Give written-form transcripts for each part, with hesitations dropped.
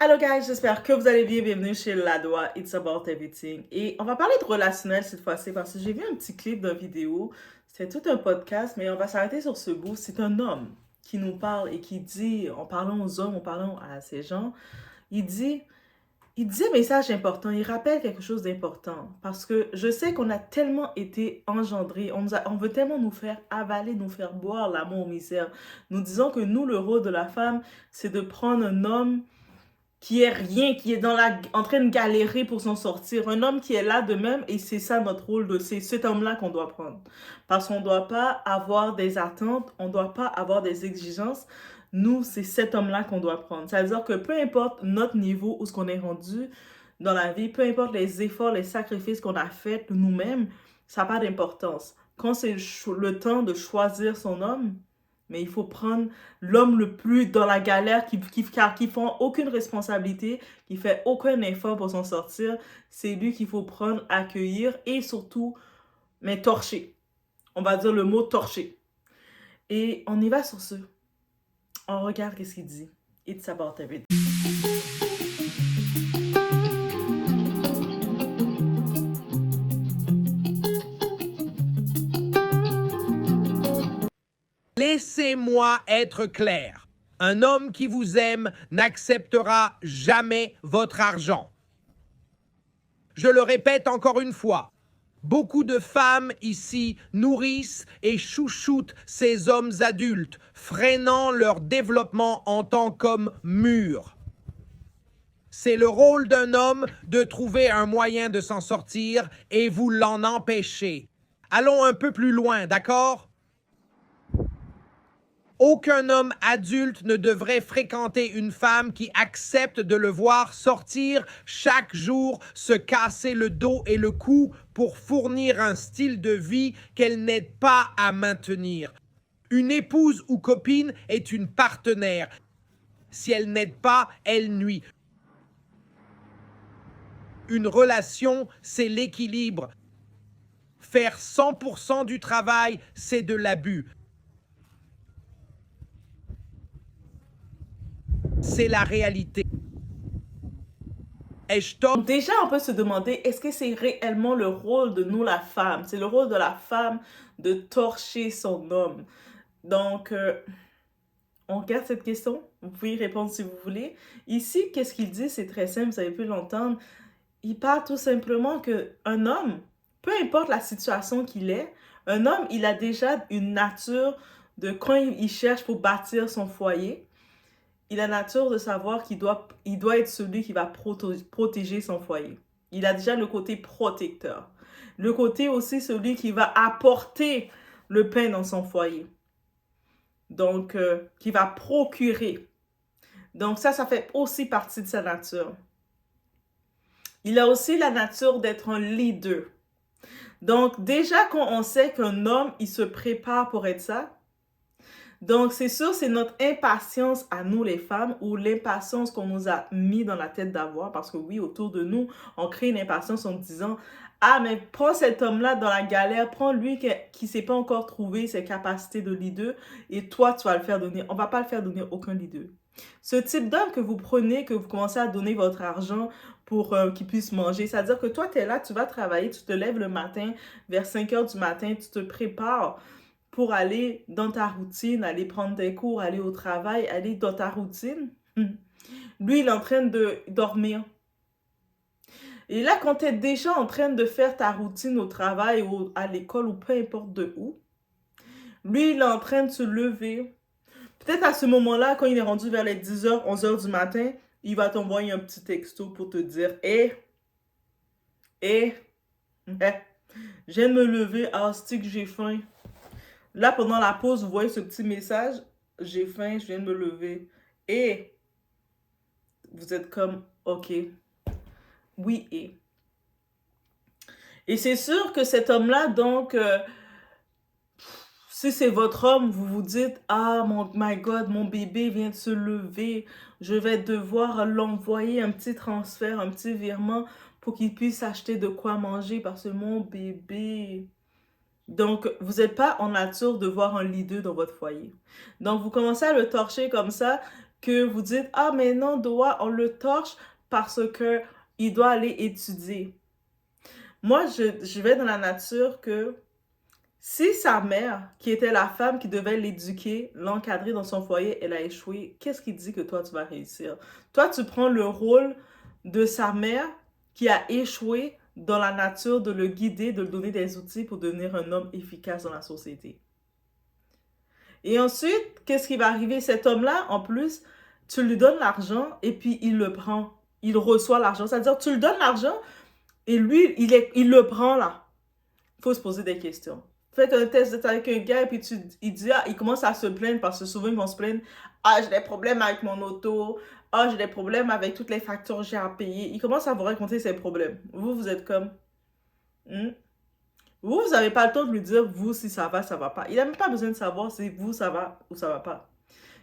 Hello guys, j'espère que vous allez bien. Bienvenue chez Ladoa, It's About Everything. Et on va parler de relationnel cette fois-ci parce que j'ai vu un petit clip d'une vidéo. C'est tout un podcast, mais on va s'arrêter sur ce bout. C'est un homme qui nous parle et qui dit, en parlant aux hommes, en parlant à ces gens, il dit, il dit un message important, il rappelle quelque chose d'important. Parce que je sais qu'on a tellement été engendrés, on veut tellement nous faire avaler, nous faire boire l'amour misère. Nous disons que nous, le rôle de la femme, c'est de prendre un homme qui est rien, qui est en train de galérer pour s'en sortir. Un homme qui est là de même, et c'est ça notre rôle, c'est cet homme-là qu'on doit prendre. Parce qu'on ne doit pas avoir des attentes, on ne doit pas avoir des exigences. Nous, c'est cet homme-là qu'on doit prendre. Ça veut dire que peu importe notre niveau ou ce qu'on est rendu dans la vie, peu importe les efforts, les sacrifices qu'on a faits nous-mêmes, ça n'a pas d'importance. Quand c'est le temps de choisir son homme, mais il faut prendre l'homme le plus dans la galère, qui font aucune responsabilité, qui fait aucun effort pour s'en sortir. C'est lui qu'il faut prendre, accueillir et surtout, mais torcher. On va dire le mot torcher. Et on y va sur ce. On regarde qu'est-ce qu'il dit. It's about everything. Laissez-moi être clair. Un homme qui vous aime n'acceptera jamais votre argent. Je le répète encore une fois. Beaucoup de femmes ici nourrissent et chouchoutent ces hommes adultes, freinant leur développement en tant qu'hommes mûrs. C'est le rôle d'un homme de trouver un moyen de s'en sortir et vous l'en empêchez. Allons un peu plus loin, d'accord? Aucun homme adulte ne devrait fréquenter une femme qui accepte de le voir sortir chaque jour, se casser le dos et le cou pour fournir un style de vie qu'elle n'aide pas à maintenir. Une épouse ou copine est une partenaire. Si elle n'aide pas, elle nuit. Une relation, c'est l'équilibre. Faire 100% du travail, c'est de l'abus. C'est la réalité. Donc déjà, on peut se demander, est-ce que c'est réellement le rôle de nous, la femme? C'est le rôle de la femme de torcher son homme. Donc, on regarde cette question. Vous pouvez y répondre si vous voulez. Ici, qu'est-ce qu'il dit? C'est très simple, vous avez pu l'entendre. Il parle tout simplement qu'un homme, peu importe la situation qu'il est, un homme, il a déjà une nature de quand il cherche pour bâtir son foyer, il a la nature de savoir il doit être celui qui va protéger son foyer. Il a déjà le côté protecteur. Le côté aussi celui qui va apporter le pain dans son foyer. Donc, qui va procurer. Donc ça fait aussi partie de sa nature. Il a aussi la nature d'être un leader. Donc déjà, quand on sait qu'un homme, il se prépare pour être ça, donc c'est sûr, c'est notre impatience à nous les femmes ou l'impatience qu'on nous a mis dans la tête d'avoir, parce que oui, autour de nous, on crée une impatience en disant « Ah, mais prends cet homme-là dans la galère, prends lui qui ne s'est pas encore trouvé ses capacités de leader et toi, tu vas le faire donner. » On ne va pas le faire donner aucun leader. Ce type d'homme que vous prenez, que vous commencez à donner votre argent pour qu'il puisse manger, c'est-à-dire que toi, tu es là, tu vas travailler, tu te lèves le matin, vers 5 heures du matin, tu te prépares pour aller dans ta routine, aller prendre tes cours, aller au travail, aller dans ta routine. Lui, il est en train de dormir. Et là, quand tu es déjà en train de faire ta routine au travail ou à l'école ou peu importe de où, lui, il est en train de se lever. Peut-être à ce moment-là, quand il est rendu vers les 10h, 11h du matin, il va t'envoyer un petit texto pour te dire « je viens de me lever, ah, stick, j'ai faim. » Là, pendant la pause, vous voyez ce petit message, « J'ai faim, je viens de me lever. » Et vous êtes comme « Ok, oui et. » Et c'est sûr que cet homme-là, donc, si c'est votre homme, vous vous dites « Ah, my God, mon bébé vient de se lever. Je vais devoir l'envoyer un petit transfert, un petit virement pour qu'il puisse acheter de quoi manger parce que mon bébé... » Donc, vous n'êtes pas en nature de voir un leader dans votre foyer. Donc, vous commencez à le torcher comme ça. que vous dites, ah, mais non, Doa, on le torche parce que il doit aller étudier. Moi, je vais dans la nature que si sa mère, qui était la femme qui devait l'éduquer, l'encadrer dans son foyer, elle a échoué, qu'est-ce qui dit que toi, tu vas réussir? Toi, tu prends le rôle de sa mère qui a échoué dans la nature, de le guider, de lui donner des outils pour devenir un homme efficace dans la société. Et ensuite, qu'est-ce qui va arriver? Cet homme-là, en plus, tu lui donnes l'argent et puis il le prend. Il reçoit l'argent. C'est-à-dire, tu lui donnes l'argent et lui, il le prend là. Il faut se poser des questions. Faites un test avec un gars et puis il dit, ah, il commence à se plaindre parce que souvent ils vont se plaindre. Ah, j'ai des problèmes avec mon auto. Ah, j'ai des problèmes avec toutes les factures que j'ai à payer. Il commence à vous raconter ses problèmes. Vous, vous êtes comme, hmm? Vous n'avez pas le temps de lui dire, vous, si ça va pas. Il n'a même pas besoin de savoir si vous, ça va ou ça va pas.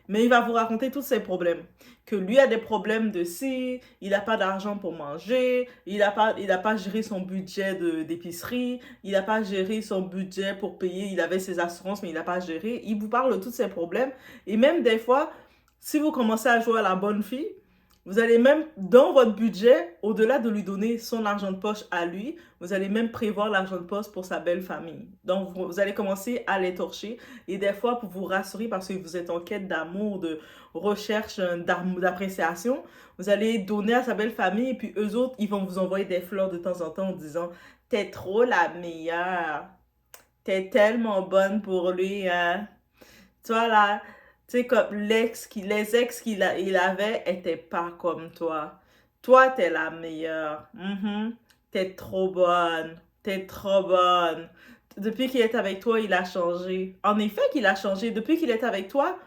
Mais il va vous raconter tous ses problèmes. Que lui a des problèmes de si, il n'a pas d'argent pour manger, il a pas géré son budget d'épicerie, il n'a pas géré son budget pour payer, il avait ses assurances, mais il n'a pas géré. Il vous parle de tous ses problèmes. Et même des fois, si vous commencez à jouer à la bonne fille, vous allez même, dans votre budget, au-delà de lui donner son argent de poche à lui, vous allez même prévoir l'argent de poche pour sa belle famille. Donc, vous allez commencer à les torcher. Et des fois, pour vous rassurer, parce que vous êtes en quête d'amour, de recherche, d'appréciation, vous allez donner à sa belle famille. Et puis, eux autres, ils vont vous envoyer des fleurs de temps en temps en disant, t'es trop la meilleure. T'es tellement bonne pour lui, hein. Tu vois, là, tu sais, comme les ex il avait étaient pas comme toi. Toi, t'es la meilleure. Mhm. T'es trop bonne. T'es trop bonne. Depuis qu'il est avec toi, il a changé. En effet qu'il a changé. Depuis qu'il est avec toi,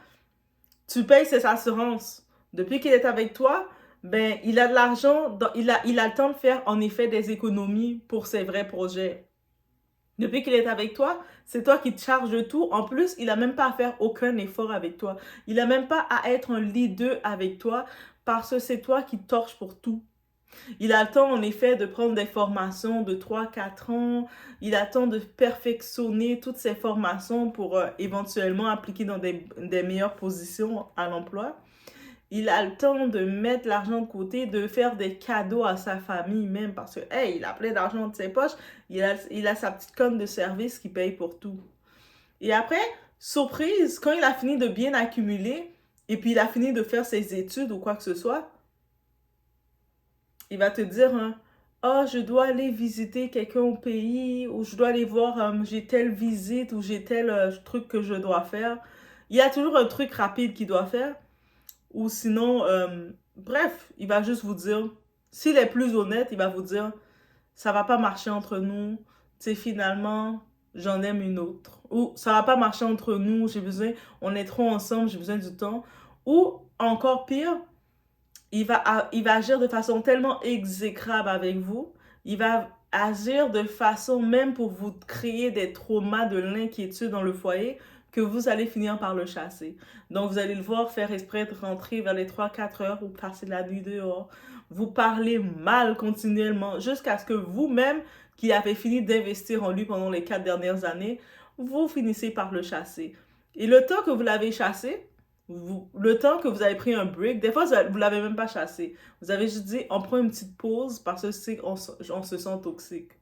tu payes ses assurances. Depuis qu'il est avec toi, ben, il a de l'argent, il a le temps de faire en effet des économies pour ses vrais projets. Depuis qu'il est avec toi, c'est toi qui te charges de tout. En plus, il n'a même pas à faire aucun effort avec toi. Il n'a même pas à être un leader avec toi parce que c'est toi qui torches pour tout. Il a le temps, en effet, de prendre des formations de 3 4 ans. Il a le temps de perfectionner toutes ces formations pour éventuellement appliquer dans des meilleures positions à l'emploi. Il a le temps de mettre l'argent de côté, de faire des cadeaux à sa famille même parce que, hey, il a plein d'argent de ses poches, il a sa petite conne de service qui paye pour tout. Et après, surprise, quand il a fini de bien accumuler et puis il a fini de faire ses études ou quoi que ce soit, il va te dire, hein, oh, je dois aller visiter quelqu'un au pays ou je dois aller voir, j'ai telle visite ou j'ai tel truc que je dois faire. Il y a toujours un truc rapide qu'il doit faire. Ou sinon, bref, il va juste vous dire, s'il est plus honnête, il va vous dire, ça va pas marcher entre nous, tu sais, finalement, j'en aime une autre. Ou ça va pas marcher entre nous, j'ai besoin, on est trop ensemble, j'ai besoin du temps. Ou encore pire, il va agir de façon tellement exécrable avec vous, il va agir de façon même pour vous créer des traumas de l'inquiétude dans le foyer que vous allez finir par le chasser. Donc, vous allez le voir faire exprès de rentrer vers les 3 4 heures ou passer la nuit dehors. Vous parlez mal continuellement jusqu'à ce que vous-même, qui avez fini d'investir en lui pendant les 4 dernières années, vous finissez par le chasser. Et le temps que vous l'avez chassé, le temps que vous avez pris un break, des fois, vous l'avez même pas chassé. Vous avez juste dit, on prend une petite pause parce que on se sent toxique.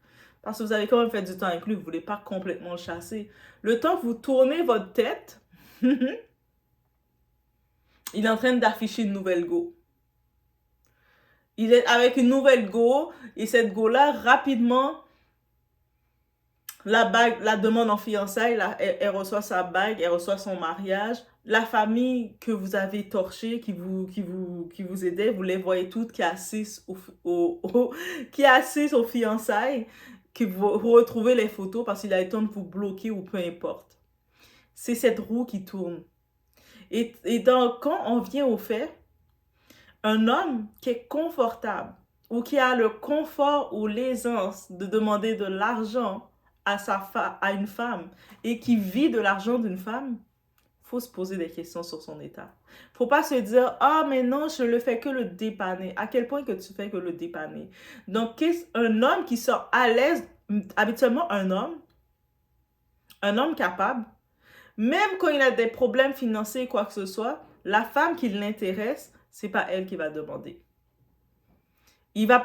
Parce que vous avez quand même fait du temps avec lui, vous voulez pas complètement le chasser. Le temps que vous tournez votre tête, il est en train d'afficher une nouvelle go. Il est avec une nouvelle go, et cette go-là, rapidement, la demande en fiançailles, elle reçoit sa bague, elle reçoit son mariage. La famille que vous avez torchée, qui vous aidait, vous les voyez toutes qui assistent qui assistent aux fiançailles, que vous retrouvez les photos parce qu'il a le temps de vous bloquer ou peu importe. C'est cette roue qui tourne. Et quand on vient au fait, un homme qui est confortable ou qui a le confort ou l'aisance de demander de l'argent à une femme et qui vit de l'argent d'une femme, faut se poser des questions sur son état. Faut pas se dire, ah, mais non, je le fais que le dépanner. À quel point que tu fais que le dépanner? Donc, un homme qui sort à l'aise, habituellement un homme capable, même quand il a des problèmes financiers, quoi que ce soit, la femme qui l'intéresse, c'est pas elle qui va demander. Il va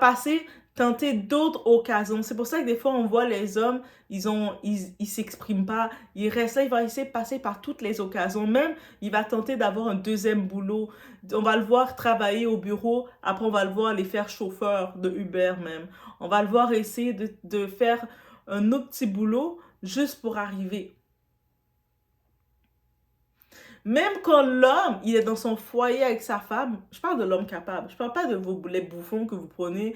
tenter d'autres occasions. C'est pour ça que des fois, on voit les hommes, ils s'expriment pas, ils restent là, il va essayer de passer par toutes les occasions. Même, il va tenter d'avoir un deuxième boulot. On va le voir travailler au bureau, après on va le voir aller faire chauffeur de Uber même. On va le voir essayer de faire un autre petit boulot juste pour arriver. Même quand l'homme, il est dans son foyer avec sa femme, je parle de l'homme capable. Je parle pas de les bouffons que vous prenez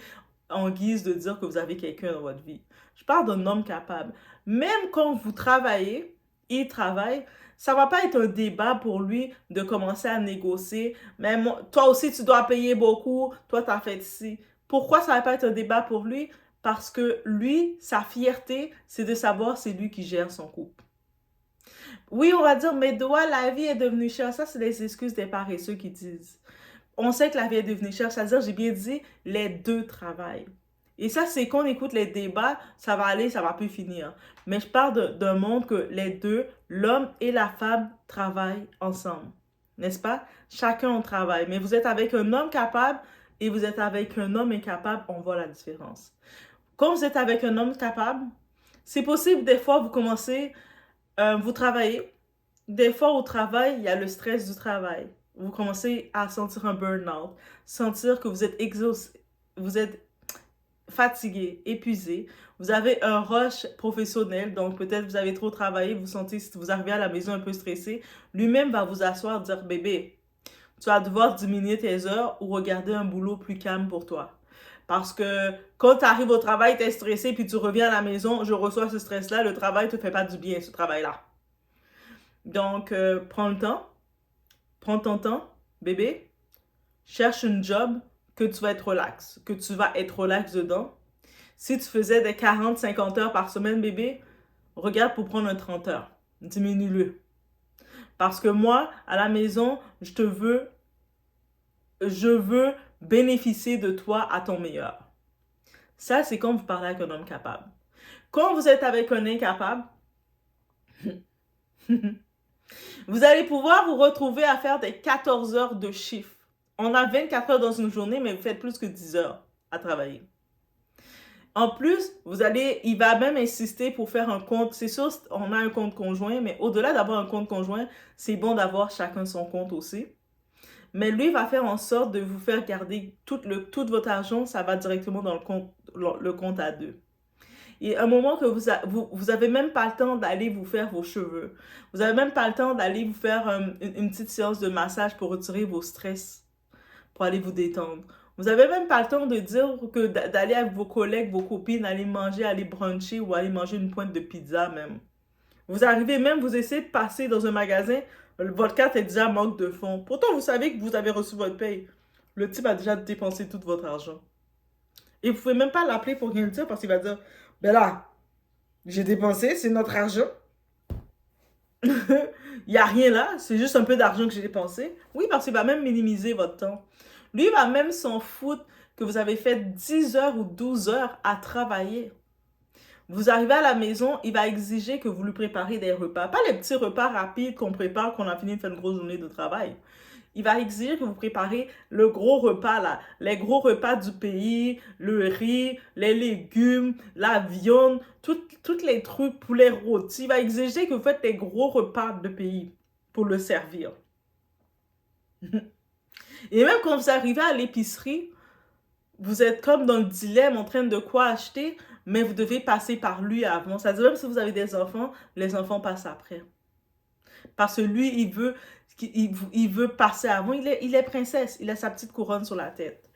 en guise de dire que vous avez quelqu'un dans votre vie. Je parle d'un homme capable. Même quand vous travaillez, il travaille, ça va pas être un débat pour lui de commencer à négocier. Mais toi aussi, tu dois payer beaucoup. Toi, tu as fait ci. Pourquoi ça va pas être un débat pour lui? Parce que lui, sa fierté, c'est de savoir c'est lui qui gère son couple. Oui, on va dire, mais Doa, la vie est devenue chère. Ça, c'est les excuses des paresseux qui disent. On sait que la vie est devenue chère. C'est-à-dire, j'ai bien dit, les deux travaillent. Et ça, c'est qu'on écoute les débats, ça va aller, ça va plus finir. Mais je parle d'un monde que les deux, l'homme et la femme, travaillent ensemble. N'est-ce pas? Chacun on travaille. Mais vous êtes avec un homme capable et vous êtes avec un homme incapable, on voit la différence. Quand vous êtes avec un homme capable, c'est possible des fois vous commencez vous travaillez. Des fois au travail, il y a le stress du travail. Vous commencez à sentir un burn-out, sentir que vous êtes exhausté, vous êtes fatigué, épuisé. Vous avez un rush professionnel, donc peut-être vous avez trop travaillé, vous sentez, si vous arrivez à la maison un peu stressé, lui-même va vous asseoir et dire, bébé, tu vas devoir diminuer tes heures ou regarder un boulot plus calme pour toi. Parce que quand tu arrives au travail, tu es stressé, puis tu reviens à la maison, je reçois ce stress-là, le travail ne te fait pas du bien, ce travail-là. Donc, prends le temps, prends ton temps, bébé, cherche une job que tu vas être relax dedans. Si tu faisais des 40-50 heures par semaine, bébé, regarde pour prendre un 30 heures. Diminue-le. Parce que moi, à la maison, je veux bénéficier de toi à ton meilleur. Ça, c'est quand vous parlez avec un homme capable. Quand vous êtes avec un incapable, vous allez pouvoir vous retrouver à faire des 14 heures de chiffre. On a 24 heures dans une journée, mais vous faites plus que 10 heures à travailler. En plus, il va même insister pour faire un compte. C'est sûr, on a un compte conjoint, mais au-delà d'avoir un compte conjoint, c'est bon d'avoir chacun son compte aussi. Mais lui va faire en sorte de vous faire garder tout votre argent, ça va directement dans le compte à deux. Et à un moment que vous avez même pas le temps d'aller vous faire vos cheveux. Vous avez même pas le temps d'aller vous faire une petite séance de massage pour retirer vos stress, pour aller vous détendre. Vous avez même pas le temps de dire que d'aller avec vos collègues, vos copines, aller manger, aller bruncher ou aller manger une pointe de pizza même. Vous arrivez même, vous essayez de passer dans un magasin, votre carte est déjà manque de fonds. Pourtant, vous savez que vous avez reçu votre paye. Le type a déjà dépensé tout votre argent. Et vous pouvez même pas l'appeler pour rien dire parce qu'il va dire, ben là, j'ai dépensé, c'est notre argent. Il n'y a rien là, c'est juste un peu d'argent que j'ai dépensé. Oui, parce qu'il va même minimiser votre temps. Lui, il va même s'en foutre que vous avez fait 10 heures ou 12 heures à travailler. Vous arrivez à la maison, il va exiger que vous lui préparez des repas. Pas les petits repas rapides qu'on prépare quand on a fini de faire une grosse journée de travail. Il va exiger que vous préparez le gros repas là, les gros repas du pays, le riz, les légumes, la viande, tous les trucs, poulet rôti. Il va exiger que vous faites des gros repas de pays pour le servir. Et même quand vous arrivez à l'épicerie, vous êtes comme dans le dilemme en train de quoi acheter, mais vous devez passer par lui avant. C'est-à-dire même si vous avez des enfants, les enfants passent après. Parce que lui, il veut passer avant. Il est princesse. Il a sa petite couronne sur la tête.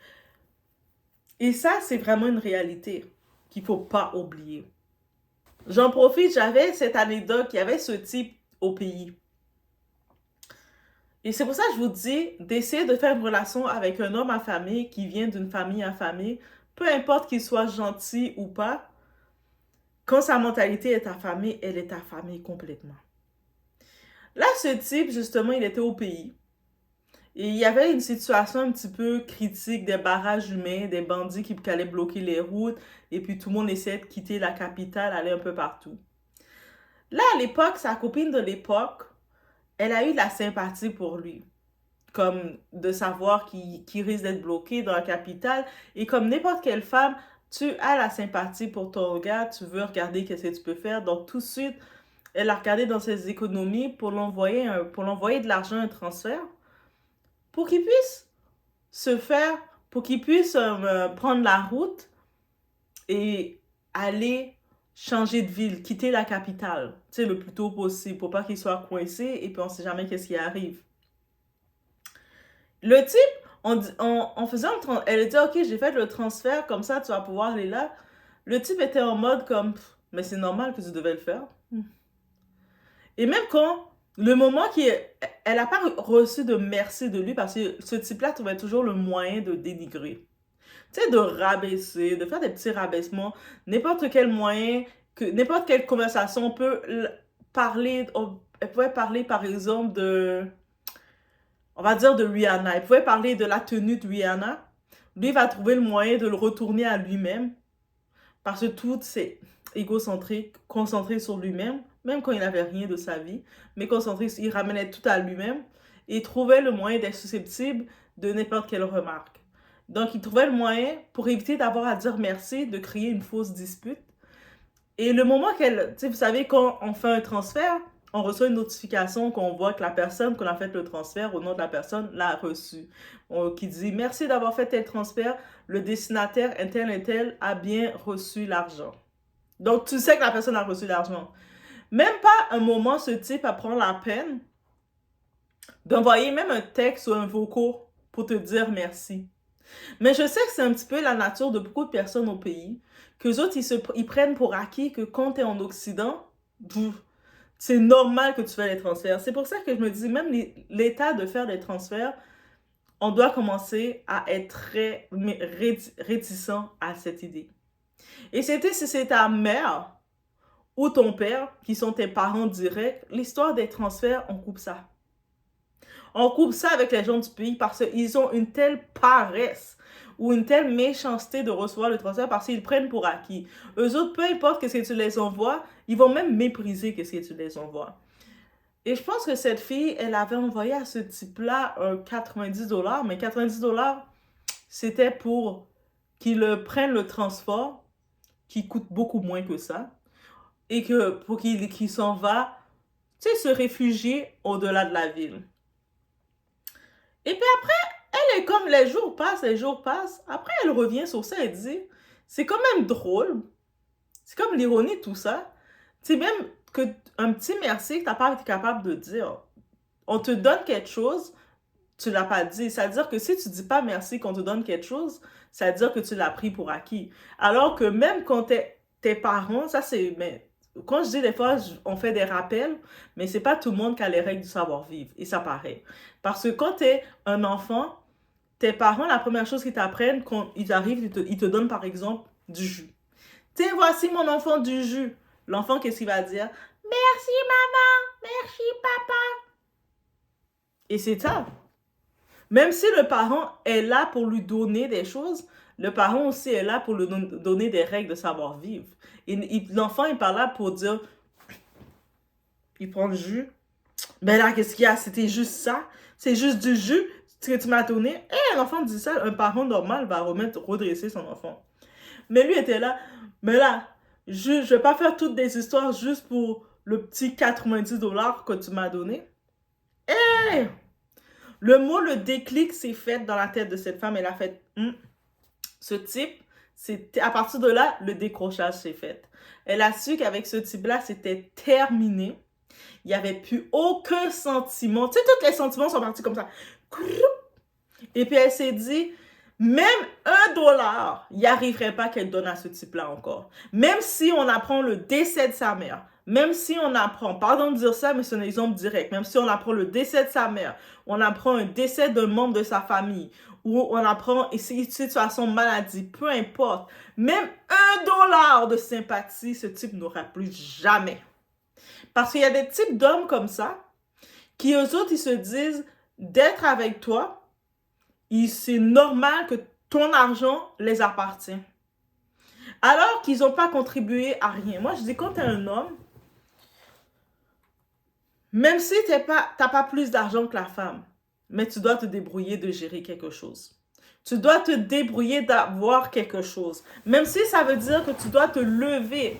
Et ça, c'est vraiment une réalité qu'il ne faut pas oublier. J'en profite, j'avais cette anecdote, il y avait ce type au pays. Et c'est pour ça que je vous dis d'essayer de faire une relation avec un homme affamé qui vient d'une famille affamée, peu importe qu'il soit gentil ou pas, quand sa mentalité est affamée, elle est affamée complètement. Là, ce type, justement, il était au pays. Et il y avait une situation un petit peu critique, des barrages humains, des bandits qui allaient bloquer les routes, et puis tout le monde essayait de quitter la capitale, aller un peu partout. Là, à l'époque, sa copine de l'époque, elle a eu de la sympathie pour lui. comme de savoir qu'il risque d'être bloqué dans la capitale. Et comme n'importe quelle femme, tu as la sympathie pour ton gars, tu veux regarder qu'est-ce que tu peux faire. Donc tout de suite, elle a regardé dans ses économies pour l'envoyer de l'argent, un transfert, pour qu'il puisse se faire, pour qu'il puisse prendre la route et aller changer de ville, quitter la capitale, tu sais, le plus tôt possible, pour pas qu'il soit coincé et puis on sait jamais qu'est-ce qui arrive. Le type, en faisant elle a dit, ok, j'ai fait le transfert, comme ça, tu vas pouvoir aller là. Le type était en mode comme, mais c'est normal que tu devais le faire. Et même quand, le moment elle n'a pas reçu de merci de lui, parce que ce type-là trouvait toujours le moyen de dénigrer. Tu sais, de rabaisser, de faire des petits rabaissements, n'importe quel moyen, n'importe quelle conversation peut parler, elle pouvait parler par exemple on va dire de Rihanna, elle pouvait parler de la tenue de Rihanna, lui va trouver le moyen de le retourner à lui-même, parce que tout c'est égocentrique, concentré sur lui-même, même quand il n'avait rien de sa vie, mais concentré, il ramenait tout à lui-même, et il trouvait le moyen d'être susceptible de n'importe quelle remarque. Donc, il trouvait le moyen, pour éviter d'avoir à dire merci, de créer une fausse dispute. Et le moment tu sais, vous savez, quand on fait un transfert, on reçoit une notification qu'on voit que la personne qu'on a fait le transfert, au nom de la personne, l'a reçu. Qui dit, merci d'avoir fait tel transfert, le destinataire un tel a bien reçu l'argent. Donc, tu sais que la personne a reçu l'argent. Même pas un moment, ce type à prendre la peine d'envoyer même un texte ou un vocal pour te dire merci. Mais je sais que c'est un petit peu la nature de beaucoup de personnes au pays, qu'eux autres, ils prennent pour acquis que quand tu es en Occident, c'est normal que tu fais les transferts. C'est pour ça que je me dis, même l'état de faire des transferts, on doit commencer à être très réticent à cette idée. Et si c'est ta mère ou ton père, qui sont tes parents directs, l'histoire des transferts, on coupe ça. On coupe ça avec les gens du pays parce qu'ils ont une telle paresse ou une telle méchanceté de recevoir le transfert parce qu'ils prennent pour acquis. Eux autres, peu importe ce que tu les envoies, ils vont même mépriser ce que tu les envoies. Et je pense que cette fille, elle avait envoyé à ce type-là 90$, mais 90$, c'était pour qu'il prenne le transport, qui coûte beaucoup moins que ça, et que pour qu'il s'en va, tu sais, se réfugier au-delà de la ville. Et puis après, elle est comme les jours passent. Après, elle revient sur ça et dit, c'est quand même drôle. C'est comme l'ironie de tout ça. C'est même que un petit merci que t'as pas été capable de dire. On te donne quelque chose, tu l'as pas dit. C'est-à-dire que si tu dis pas merci qu'on te donne quelque chose, ça veut dire que tu l'as pris pour acquis. Alors que même quand tes parents, ça c'est... Mais quand je dis des fois, on fait des rappels, mais c'est pas tout le monde qui a les règles du savoir-vivre. Et ça paraît. Parce que quand t'es un enfant, tes parents, la première chose qu'ils t'apprennent, quand ils arrivent, ils te donnent par exemple du jus. Tiens, voici mon enfant du jus. L'enfant, qu'est-ce qu'il va dire? Merci maman, merci papa. Et c'est ça. Même si le parent est là pour lui donner des choses, le parent aussi est là pour lui donner des règles de savoir-vivre. L'enfant est pas là pour dire, il prend le jus. Ben là, qu'est-ce qu'il y a? C'était juste ça. C'est juste du jus que tu m'as donné. Et l'enfant dit ça, un parent normal va redresser son enfant. Mais lui était là, mais là, je vais pas faire toutes des histoires juste pour le petit 90$ que tu m'as donné. Et le mot, le déclic s'est fait dans la tête de cette femme. Elle a fait, ce type, à partir de là, le décrochage s'est fait. Elle a su qu'avec ce type-là, c'était terminé. Il n'y avait plus aucun sentiment. Tu sais, tous les sentiments sont partis comme ça. Et puis elle s'est dit, même $1, il n'y arriverait pas qu'elle donne à ce type-là encore. Même si on apprend le décès de sa mère, même si on apprend, pardon de dire ça, mais c'est un exemple direct, même si on apprend le décès de sa mère, on apprend un décès d'un membre de sa famille, ou on apprend une situation de maladie, peu importe, même $1 de sympathie, ce type n'aura plus jamais. Parce qu'il y a des types d'hommes comme ça, qui eux autres, ils se disent, d'être avec toi, c'est normal que ton argent les appartient. Alors qu'ils n'ont pas contribué à rien. Moi, je dis, quand tu es un homme, même si tu n'as pas plus d'argent que la femme, mais tu dois te débrouiller de gérer quelque chose. Tu dois te débrouiller d'avoir quelque chose. Même si ça veut dire que tu dois te lever.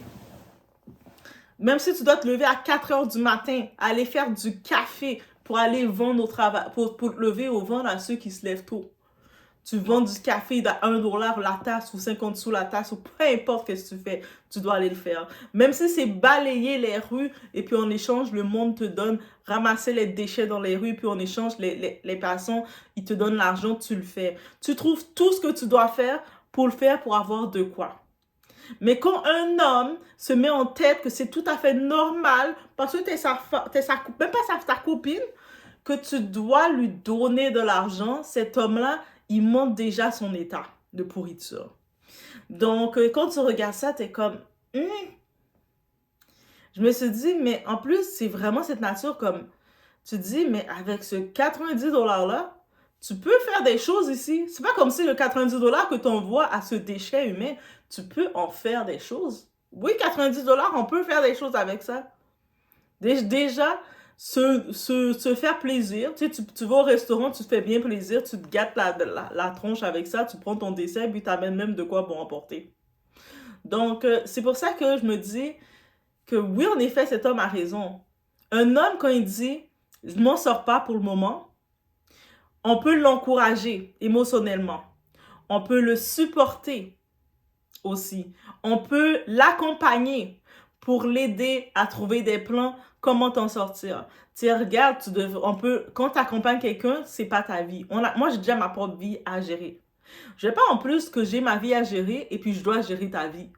Même si tu dois te lever à 4 heures du matin, aller faire du café pour aller vendre au travail, pour te lever au vendre à ceux qui se lèvent tôt. Tu vends du café à 1$ la tasse ou 50 sous la tasse ou peu importe ce que tu fais, tu dois aller le faire. Même si c'est balayer les rues et puis en échange, le monde te donne ramasser les déchets dans les rues puis en échange, les passants, ils te donnent l'argent, tu le fais. Tu trouves tout ce que tu dois faire pour avoir de quoi. Mais quand un homme se met en tête que c'est tout à fait normal parce que même pas ta copine, que tu dois lui donner de l'argent, cet homme-là, il montre déjà son état de pourriture. Donc, quand tu regardes ça, tu es comme... Je me suis dit, mais en plus, c'est vraiment cette nature comme... Tu te dis, mais avec ce 90$ là, tu peux faire des choses ici. C'est pas comme si le 90$ que tu envoies à ce déchet humain, tu peux en faire des choses. Oui, 90$, on peut faire des choses avec ça. Déjà, se faire plaisir. Tu sais, tu vas au restaurant, tu te fais bien plaisir, tu te gâtes la tronche avec ça, tu prends ton dessert, puis tu amènes même de quoi pour emporter. Donc, c'est pour ça que je me dis que oui, en effet, cet homme a raison. Un homme, quand il dit « je m'en sors pas pour le moment », on peut l'encourager émotionnellement. On peut le supporter aussi. On peut l'accompagner pour l'aider à trouver des plans, comment t'en sortir. Tu sais, regarde, quand tu accompagnes quelqu'un, c'est pas ta vie. Moi, j'ai déjà ma propre vie à gérer. Je vais pas en plus que j'ai ma vie à gérer et puis je dois gérer ta vie.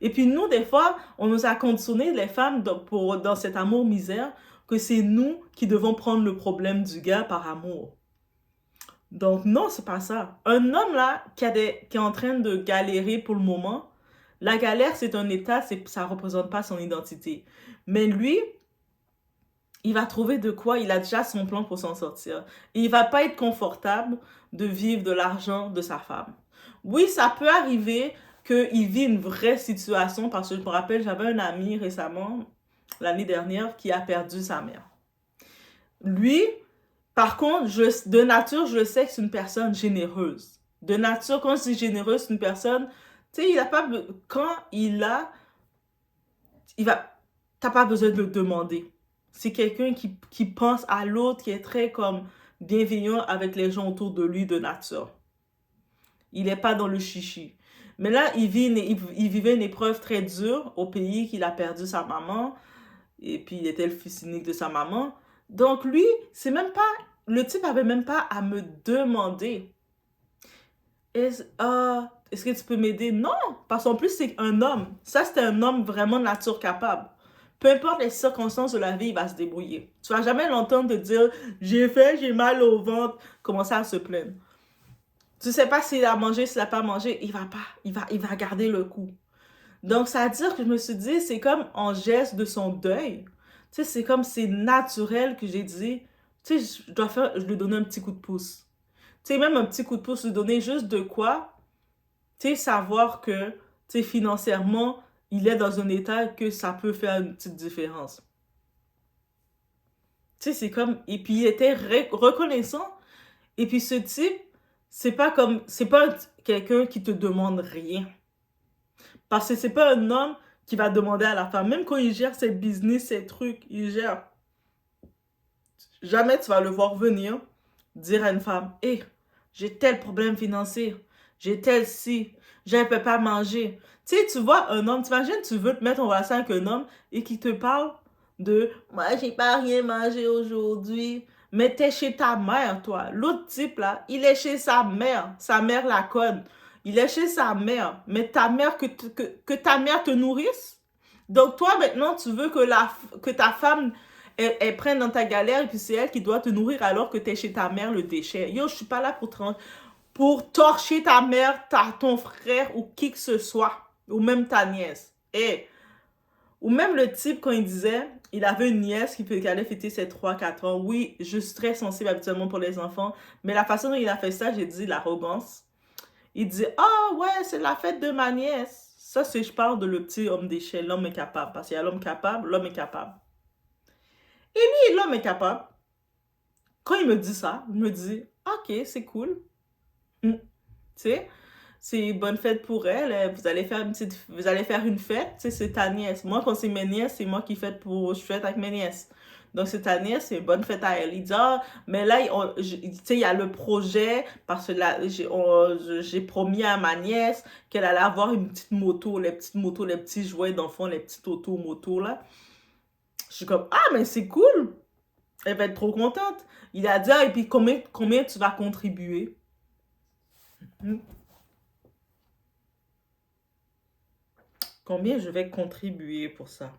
Et puis nous, des fois, on nous a conditionné, les femmes, dans cet amour-misère, que c'est nous qui devons prendre le problème du gars par amour. Donc non, c'est pas ça. Un homme là qui est en train de galérer pour le moment, la galère c'est un état, ça représente pas son identité. Mais lui, il va trouver de quoi, il a déjà son plan pour s'en sortir. Et il va pas être confortable de vivre de l'argent de sa femme. Oui, ça peut arriver qu'il vit une vraie situation parce que je me rappelle, j'avais un ami récemment, l'année dernière, qui a perdu sa mère. Lui, par contre, de nature, je sais que c'est une personne généreuse. De nature, quand je dis généreuse, c'est une personne, tu sais, t'as pas besoin de le demander. C'est quelqu'un qui pense à l'autre, qui est très comme bienveillant avec les gens autour de lui de nature. Il n'est pas dans le chichi. Mais là, il vivait une épreuve très dure au pays qu'il a perdu sa maman. Et puis, il était le fils unique de sa maman. Donc, lui, le type avait même pas à me demander est-ce que tu peux m'aider? Non, parce qu'en plus, c'est un homme. Ça, c'était un homme vraiment de nature capable. Peu importe les circonstances de la vie, il va se débrouiller. Tu vas jamais l'entendre te dire j'ai mal au ventre, commencer à se plaindre. Tu sais pas s'il a mangé, s'il a pas mangé, il va garder le coup. Donc, ça veut dire que je me suis dit, c'est comme en geste de son deuil. Tu sais, c'est comme c'est naturel que j'ai dit, tu sais, je lui donner un petit coup de pouce. Tu sais, même un petit coup de pouce, lui donner juste de quoi, tu sais, savoir que, tu sais, financièrement, il est dans un état que ça peut faire une petite différence. Tu sais, c'est comme, et puis il était reconnaissant. Et puis ce type, c'est pas quelqu'un qui te demande rien. Parce que c'est pas un homme qui va demander à la femme. Même quand il gère ses business, ses trucs, il gère. Jamais tu vas le voir venir dire à une femme, « Hé, j'ai tel problème financier, j'ai tel ci, je ne peux pas manger. » Tu sais, tu vois un homme, t'imagines, tu veux te mettre en relation avec un homme et qui te parle de, « Moi, j'ai pas rien mangé aujourd'hui. » Mais t'es chez ta mère, toi. L'autre type, là, il est chez sa mère la conne. Il est chez sa mère, mais ta mère, que ta mère te nourrisse. Donc, toi, maintenant, tu veux que ta femme, elle prenne dans ta galère et puis c'est elle qui doit te nourrir alors que tu es chez ta mère, le déchet. Yo, je suis pas là pour torcher ta mère, ton frère ou qui que ce soit, ou même ta nièce. Ou même le type, quand il disait, il avait une nièce qui allait fêter ses 3-4 ans. Oui, je suis très sensible habituellement pour les enfants, mais la façon dont il a fait ça, j'ai dit l'arrogance. Il dit, ah ouais, c'est la fête de ma nièce. Ça, je parle de le petit homme déchet, l'homme est capable. Parce qu'il y a l'homme capable, l'homme est capable. Et lui, l'homme est capable. quand il me dit ça, je me dis, ok, c'est cool. Tu sais, c'est bonne fête pour elle. Vous allez faire vous allez faire une fête. Tu sais, c'est ta nièce. Moi, quand c'est mes nièces, c'est moi qui je fête avec mes nièces. Donc, c'est ta nièce, c'est bonne fête à elle. Il dit, ah, mais là, tu sais, il y a le projet, parce que là, j'ai promis à ma nièce qu'elle allait avoir une petite moto, les petites motos, les petits jouets d'enfants, les petites auto-motos, là. Je suis comme, ah, mais c'est cool. Elle va être trop contente. Il a dit, ah, et puis combien tu vas contribuer? Combien je vais contribuer pour ça?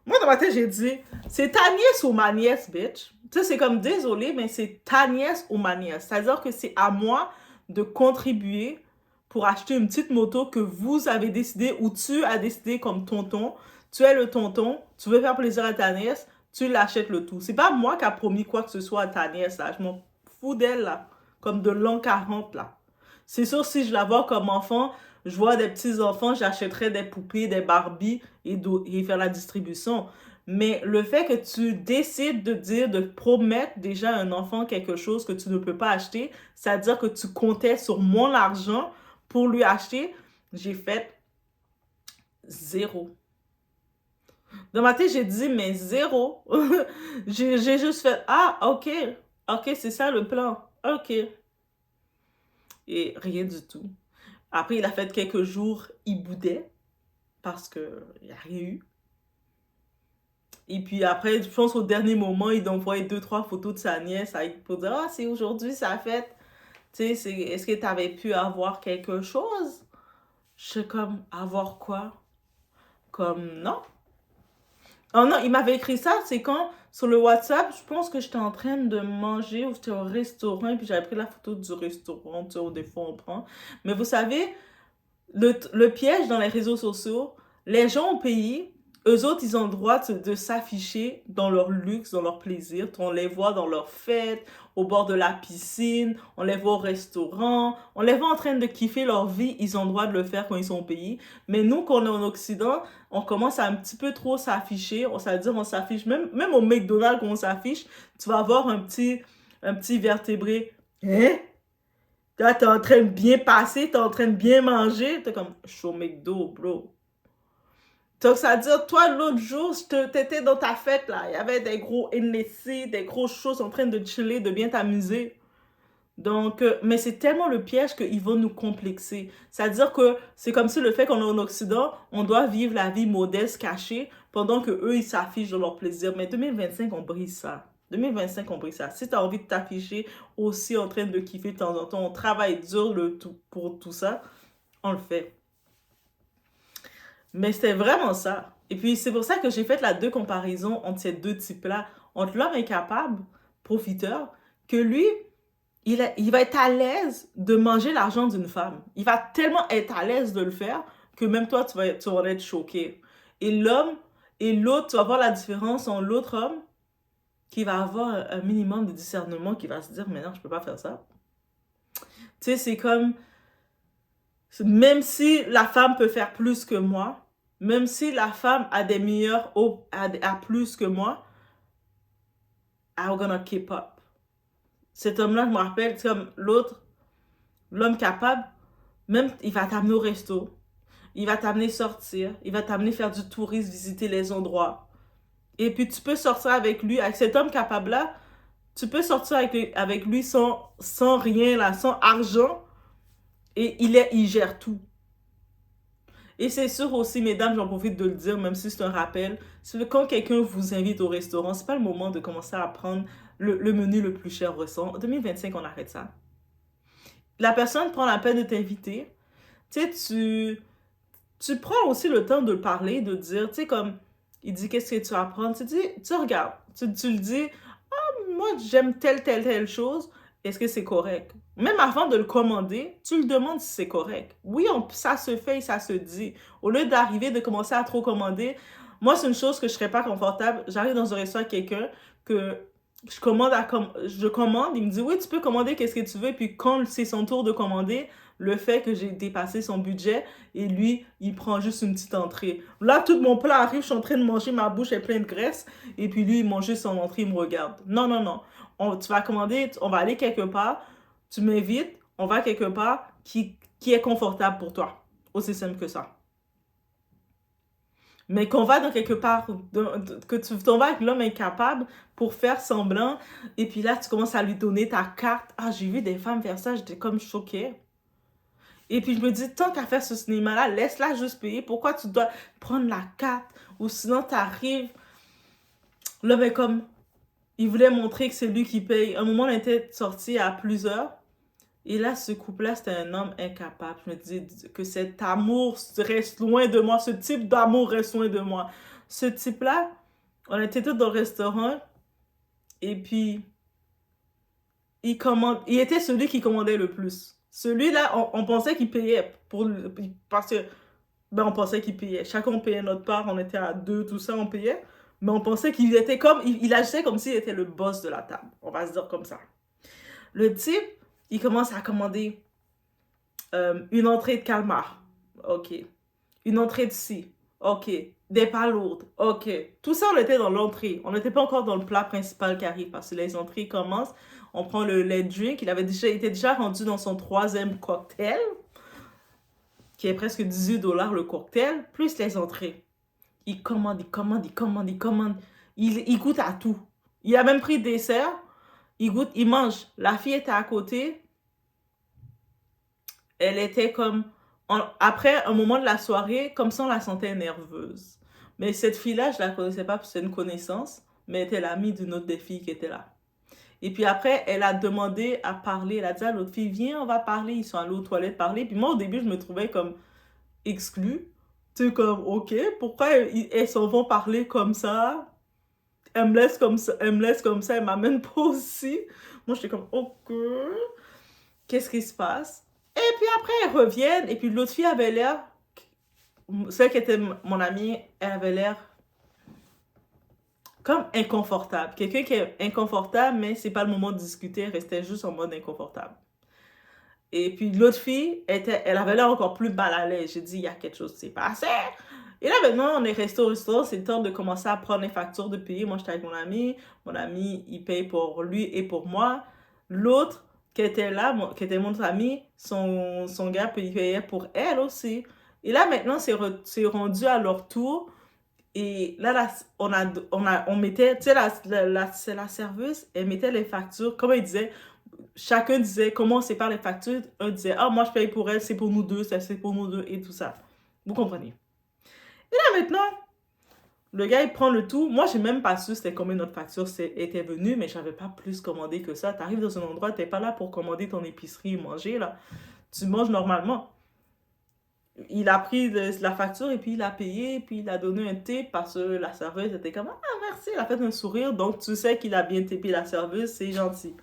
Moi, dans ma tête, j'ai dit, c'est ta nièce ou ma nièce, bitch. Tu sais, c'est comme, désolé, mais c'est ta nièce ou ma nièce. C'est-à-dire que c'est à moi de contribuer pour acheter une petite moto que vous avez décidé ou tu as décidé comme tonton. Tu es le tonton, tu veux faire plaisir à ta nièce, tu l'achètes le tout. C'est pas moi qui a promis quoi que ce soit à ta nièce, là. Je m'en fous d'elle, là. Comme de l'an 40, là. C'est sûr, si je la vois comme enfant, je vois des petits enfants, j'achèterais des poupées, des Barbie et faire la distribution. Mais le fait que tu décides de dire, de promettre déjà à un enfant quelque chose que tu ne peux pas acheter, c'est-à-dire que tu comptais sur mon argent pour lui acheter, j'ai fait zéro. Dans ma tête, j'ai dit, mais zéro. J'ai juste fait, ah, ok, ok, c'est ça le plan. Ok. Et rien du tout. Après, il a fait quelques jours, il boudait parce qu'il n'y a rien eu. Et puis après, je pense au dernier moment, il envoie 2, 3 photos de sa nièce pour dire, ah, c'est aujourd'hui sa fête. Tu sais, est-ce que tu avais pu avoir quelque chose? Je suis comme, avoir quoi? Comme, non. Oh non, il m'avait écrit ça, c'est quand, sur le WhatsApp, je pense que j'étais en train de manger ou j'étais au restaurant, et puis j'avais pris la photo du restaurant, tu sais, des fois on prend. Mais vous savez, le piège dans les réseaux sociaux, les gens au pays, eux autres, ils ont le droit de s'afficher dans leur luxe, dans leur plaisir. On les voit dans leurs fêtes, au bord de la piscine, on les voit au restaurant, on les voit en train de kiffer leur vie. Ils ont le droit de le faire quand ils sont au pays. Mais nous, quand on est en Occident, on commence à un petit peu trop s'afficher. C'est-à-dire, on s'affiche, même au McDonald's, quand on s'affiche, tu vas avoir un petit vertébré. Hein? Là, t'es en train de bien passer, t'es en train de bien manger. T'es comme, je suis au McDo, bro. Donc, ça veut dire, toi, l'autre jour, t'étais dans ta fête, là. Il y avait des gros NSC, des grosses choses en train de chiller, de bien t'amuser. Donc, mais c'est tellement le piège qu'ils vont nous complexer. C'est-à-dire que c'est comme si le fait qu'on est en Occident, on doit vivre la vie modeste, cachée, pendant que eux ils s'affichent dans leur plaisir. Mais 2025, on brise ça. 2025, on brise ça. Si tu as envie de t'afficher aussi en train de kiffer de temps en temps, on travaille dur pour tout ça, on le fait. Mais c'était vraiment ça. Et puis, c'est pour ça que j'ai fait la deux comparaisons entre ces deux types-là. Entre l'homme incapable, profiteur, que lui, il va être à l'aise de manger l'argent d'une femme. Il va tellement être à l'aise de le faire que même toi, tu vas être choqué. Et l'autre, tu vas voir la différence entre l'autre homme qui va avoir un minimum de discernement, qui va se dire, mais non, je peux pas faire ça. Tu sais, c'est comme, même si la femme peut faire plus que moi, même si la femme a des meilleurs, a plus que moi, I'm gonna keep up. Cet homme-là, je me rappelle, c'est comme l'homme capable, même, il va t'amener au resto, il va t'amener sortir, il va t'amener faire du tourisme, visiter les endroits. Et puis, tu peux sortir avec lui, avec cet homme capable-là, tu peux sortir avec lui sans rien, là, sans argent, et il gère tout. Et c'est sûr aussi, mesdames, j'en profite de le dire, même si c'est un rappel, c'est que quand quelqu'un vous invite au restaurant, c'est pas le moment de commencer à prendre le menu le plus cher au restaurant. En 2025, on arrête ça. La personne prend la peine de t'inviter. Tu sais, tu prends aussi le temps de le parler, de dire, tu sais, comme, il dit, qu'est-ce que tu vas prendre? Tu regardes, tu le dis, ah, moi, j'aime telle chose, est-ce que c'est correct? Même avant de le commander, tu le demandes si c'est correct. Oui, ça se fait et ça se dit. Au lieu d'arriver, de commencer à trop commander, moi, c'est une chose que je serais pas confortable. J'arrive dans un restaurant avec quelqu'un que je commande, il me dit, oui, tu peux commander qu'est-ce que tu veux, puis quand c'est son tour de commander, le fait que j'ai dépassé son budget, et lui, il prend juste une petite entrée. Là, tout mon plat arrive, je suis en train de manger, ma bouche est pleine de graisse, et puis lui, il mange juste son entrée, il me regarde. Non, non, non. tu vas commander, on va aller quelque part, tu m'invites, on va quelque part qui est confortable pour toi. Aussi simple que ça. Mais qu'on va dans quelque part, que tu t'en vas avec l'homme incapable pour faire semblant, et puis là, tu commences à lui donner ta carte. Ah, j'ai vu des femmes faire ça, j'étais comme choquée. Et puis je me dis, tant qu'à faire ce cinéma-là, laisse-la juste payer. Pourquoi tu dois prendre la carte? Ou sinon, t'arrives, l'homme est comme, il voulait montrer que c'est lui qui paye. À un moment, on était sortis à plusieurs. Et là, ce couple-là, c'était un homme incapable. Je me dis que cet amour reste loin de moi. Ce type d'amour reste loin de moi. Ce type-là, on était tous dans le restaurant. Et puis, il était celui qui commandait le plus. Celui-là, on pensait qu'il payait parce que, ben, on pensait qu'il payait. Chacun payait notre part. On était à deux, tout ça, on payait. Mais on pensait qu'il était comme, il agissait comme s'il était le boss de la table. On va se dire comme ça. Le type, il commence à commander une entrée de calmar. OK. Une entrée de ci. OK. Des palourdes. OK. Tout ça, on était dans l'entrée. On n'était pas encore dans le plat principal qui arrive parce que les entrées commencent. On prend le lait drink. Il était déjà rendu dans son troisième cocktail, qui est presque 18 $ le cocktail, plus les entrées. Il commande, il commande, il commande, il commande. Il goûte à tout. Il a même pris le dessert. Il goûte, il mange. La fille était à côté. Elle était comme... Après un moment de la soirée, comme ça, on la sentait nerveuse. Mais cette fille-là, je la connaissais pas parce que c'est une connaissance, mais elle était l'amie d'une autre des filles qui était là. Et puis après, elle a demandé à parler. Elle a dit à l'autre fille, viens, on va parler. Ils sont allés aux toilettes parler. Puis moi, au début, je me trouvais comme exclue. Tu sais, comme, ok, pourquoi elles s'en vont parler comme ça? Elle me laisse comme ça, elle me laisse comme ça, elle m'amène pas aussi. Moi, j'étais comme, ok, qu'est-ce qui se passe? Et puis après, elles reviennent, et puis l'autre fille avait l'air, celle qui était mon amie, elle avait l'air comme inconfortable. Quelqu'un qui est inconfortable, mais c'est pas le moment de discuter, elle restait juste en mode inconfortable. Et puis l'autre fille, elle avait l'air encore plus mal à l'aise. J'ai dit, il y a quelque chose qui s'est passé. Et là, maintenant, on est resté au restaurant. C'est le temps de commencer à prendre les factures de payer. Moi, j'étais avec mon ami. Mon ami, il paye pour lui et pour moi. L'autre qui était là, qui était mon ami, son gars il payait pour elle aussi. Et là, maintenant, c'est rendu à leur tour. Et là, on mettait, tu sais, c'est la serveuse, elle mettait les factures, comme elle disait, chacun disait comment on sépare les factures. Un disait, ah, moi je paye pour elle, c'est pour nous deux, ça c'est pour nous deux, et tout ça. Vous comprenez? Et là maintenant, le gars il prend le tout. Moi j'ai même pas su c'était combien notre facture était venue, mais j'avais pas plus commandé que ça. T'arrives dans un endroit, t'es pas là pour commander ton épicerie et manger, là. Tu manges normalement. Il a pris la facture et puis il a payé, puis il a donné un tip parce que la serveuse était comme, ah merci, elle a fait un sourire, donc tu sais qu'il a bien tipé la serveuse, c'est gentil.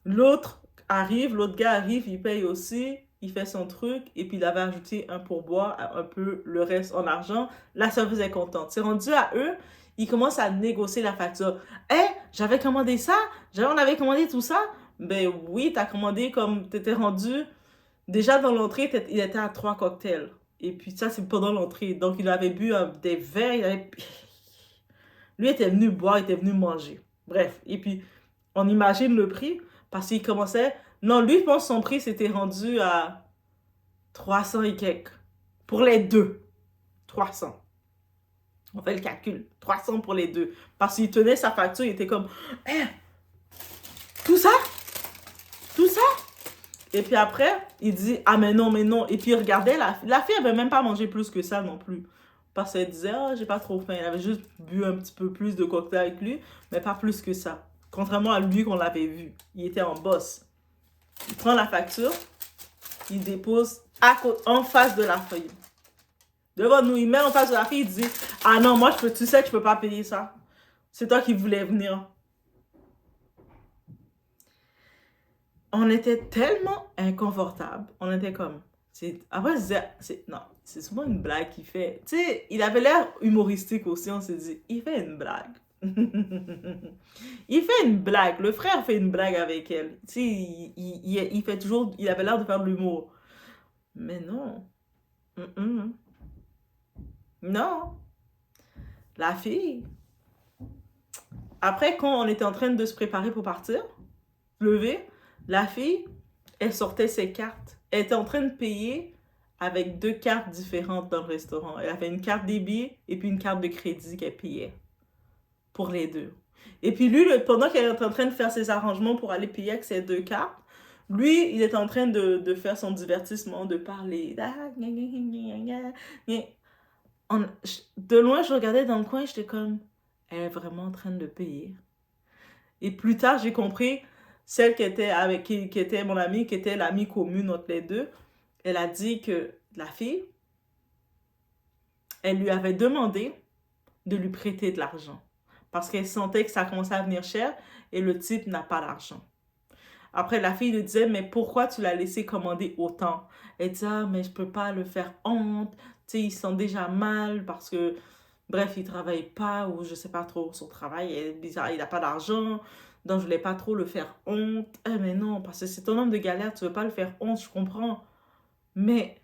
L'autre gars arrive, il paye aussi, il fait son truc, et puis il avait ajouté un pourboire, un peu le reste en argent. La serveuse est contente. C'est rendu à eux, ils commencent à négocier la facture. Eh, j'avais commandé ça, on avait commandé tout ça. Ben oui, t'as commandé comme t'étais rendu. Déjà dans l'entrée, il était à 3 cocktails. Et puis ça, c'est pendant l'entrée. Donc il avait bu des verres, lui était venu boire, il était venu manger. Bref, et puis on imagine le prix. Parce qu'il commençait... Non, lui, je pense que son prix s'était rendu à 300 et quelques. Pour les deux. 300. On fait le calcul. 300 pour les deux. Parce qu'il tenait sa facture, il était comme... Eh, tout ça? Tout ça? Et puis après, il dit, ah mais non, mais non. Et puis il regardait, la fille avait même pas mangé plus que ça non plus. Parce qu'elle disait, oh, j'ai pas trop faim. Elle avait juste bu un petit peu plus de cocktail avec lui, mais pas plus que ça. Contrairement à lui qu'on l'avait vu. Il était en boss. Il prend la facture, il dépose en face de la fille. Devant nous, il met en face de la fille, il dit, ah non, moi, tu sais que je peux pas payer ça. C'est toi qui voulais venir. On était tellement inconfortable. On était comme... Après, je disais... Non, c'est souvent une blague qu'il fait. Tu sais, il avait l'air humoristique aussi. On s'est dit, il fait une blague. Il fait une blague. Le frère fait une blague avec elle. Tu sais, il fait toujours... Il avait l'air de faire de l'humour. Mais non. Mm-mm. Non. La fille Après, quand on était en train de se préparer pour partir, lever, la fille, elle sortait ses cartes. Elle était en train de payer avec 2 cartes différentes dans le restaurant. Elle avait une carte débit et puis une carte de crédit qu'elle payait pour les deux. Et puis lui, pendant qu'elle était en train de faire ses arrangements pour aller payer avec ses 2 cartes, lui, il était en train de faire son divertissement, de parler. De loin, je regardais dans le coin, j'étais comme, elle est vraiment en train de payer. Et plus tard, j'ai compris, celle qui était mon amie, qui était l'amie commune entre les deux, elle a dit que la fille, elle lui avait demandé de lui prêter de l'argent. Parce qu'elle sentait que ça commençait à venir cher et le type n'a pas d'argent. Après, la fille lui disait, mais pourquoi tu l'as laissé commander autant? Elle dit, ah, mais je peux pas le faire honte. Tu sais, il sent déjà mal parce que, bref, il travaille pas ou je sais pas trop son travail. Il n'a pas d'argent. Donc, je voulais pas trop le faire honte. Mais non, parce que c'est ton homme de galère, tu veux pas le faire honte, je comprends. Mais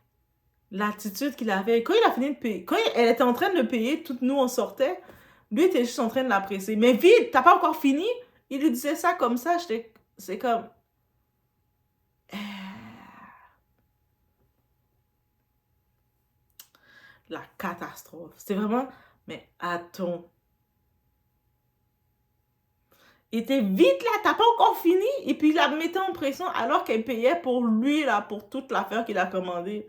l'attitude qu'il avait, quand il a fini de payer, quand elle était en train de payer, toutes nous on sortait, lui était juste en train de la presser. Mais vite, t'as pas encore fini? Il lui disait ça comme ça, c'est comme... La catastrophe. C'est vraiment... Mais attends. Il était vite là, t'as pas encore fini? Et puis il la mettait en pression alors qu'elle payait pour lui, là, pour toute l'affaire qu'il a commandée.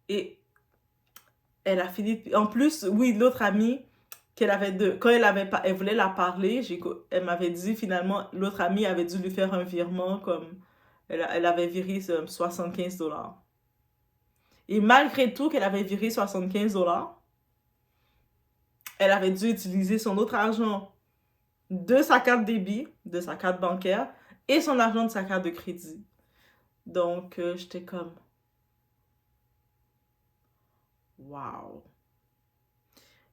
Et elle a fini... En plus, oui, l'autre amie, qu'elle avait quand elle voulait la parler, elle m'avait dit finalement, l'autre amie avait dû lui faire un virement comme... Elle avait viré 75 $. Et malgré tout qu'elle avait viré 75 $, elle avait dû utiliser son autre argent de sa carte débit, de sa carte bancaire, et son argent de sa carte de crédit. Donc, j'étais comme... Waouh!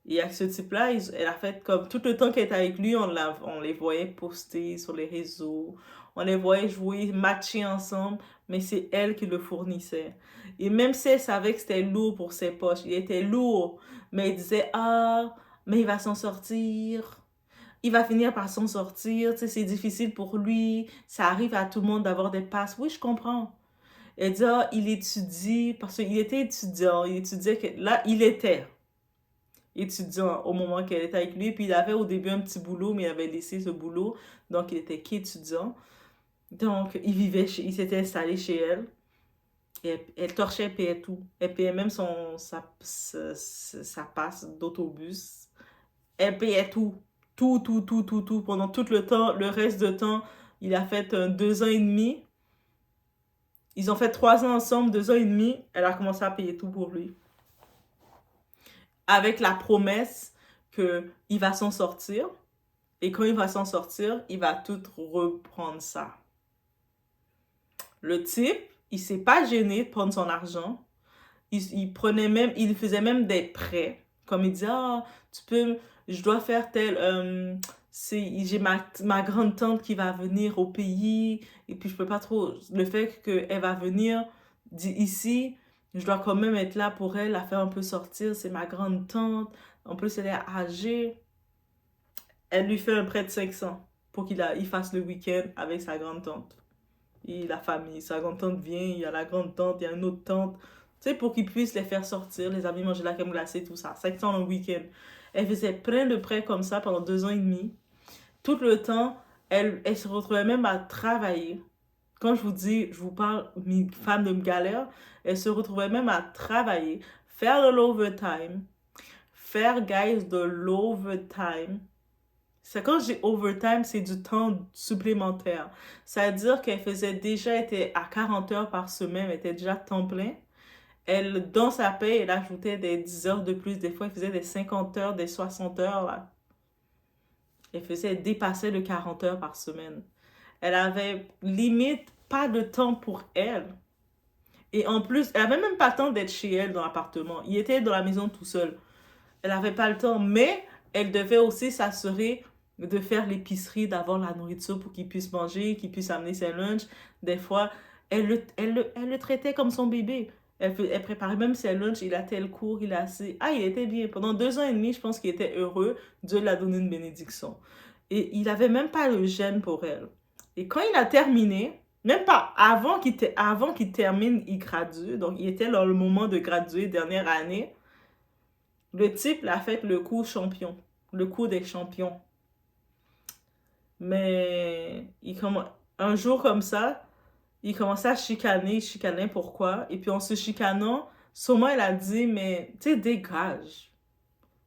Et avec ce type-là, elle a fait comme... Tout le temps qu'elle était avec lui, on les voyait poster sur les réseaux. On les voyait jouer, matcher ensemble, mais c'est elle qui le fournissait. Et même si elle savait que c'était lourd pour ses poches, il était lourd, mais elle disait, ah, mais il va s'en sortir. Il va finir par s'en sortir, tu sais, c'est difficile pour lui. Ça arrive à tout le monde d'avoir des passes. Oui, je comprends. Elle dit, ah, il étudie, parce qu'il était étudiant, il étudiait, là, il était étudiant au moment qu'elle était avec lui. Puis il avait au début un petit boulot, mais il avait laissé ce boulot. Donc il était qu'étudiant. Donc il s'était installé chez elle. Et elle torchait, elle payait tout. Elle payait même sa passe d'autobus. Elle payait tout. Tout, tout, tout, tout, tout. Pendant tout le temps, le reste de temps, il a fait 2 ans et demi. Ils ont fait 3 ans ensemble, 2 ans et demi. Elle a commencé à payer tout pour lui. Avec la promesse qu'il va s'en sortir. Et quand il va s'en sortir, il va tout reprendre ça. Le type, il s'est pas gêné de prendre son argent. Il faisait même des prêts. Comme il disait, ah, je dois faire j'ai ma grande tante qui va venir au pays. Et puis je peux pas trop, le fait qu'elle va venir ici, je dois quand même être là pour elle, la faire un peu sortir. C'est ma grande tante. En plus, elle est âgée. Elle lui fait un prêt de 500 pour il fasse le week-end avec sa grande tante. Et la famille, sa grande tante vient, il y a la grande tante, il y a une autre tante. Tu sais, pour qu'ils puissent les faire sortir, les amis manger la crème glacée, tout ça. 500 le week-end. Elle faisait plein de prêts comme ça pendant 2 ans et demi. Tout le temps, elle se retrouvait même à travailler. Quand je vous dis, je vous parle, une femme de galère, elle se retrouvait même à travailler, faire de l'overtime, faire, guys, de l'overtime. C'est quand j'ai overtime, c'est du temps supplémentaire. C'est-à-dire qu'elle était à 40 heures par semaine, elle était déjà à temps plein. Elle, dans sa paie, elle ajoutait des 10 heures de plus. Des fois, elle faisait des 50 heures, des 60 heures, là. Elle dépassait le 40 heures par semaine. Elle avait limite pas de temps pour elle. Et en plus, elle avait même pas le temps d'être chez elle dans l'appartement. Il était dans la maison tout seul. Elle avait pas le temps, mais elle devait aussi s'assurer de faire l'épicerie, d'avoir la nourriture pour qu'il puisse manger, qu'il puisse amener ses lunchs. Des fois, elle le traitait comme son bébé. Elle préparait même ses lunchs, il a tel cours, il a assez. Ah, il était bien. Pendant 2 ans et demi, je pense qu'il était heureux. Dieu lui a donné une bénédiction. Et il avait même pas le gêne pour elle. Et quand il a terminé, même pas avant qu'il termine, il gradue. Donc, il était dans le moment de graduer, dernière année. Le type l'a fait le coup champion. Le coup des champions. Mais un jour comme ça, il commençait à chicaner, il chicanait pourquoi. Et puis en se chicanant, sûrement elle a dit, mais tu sais, dégage.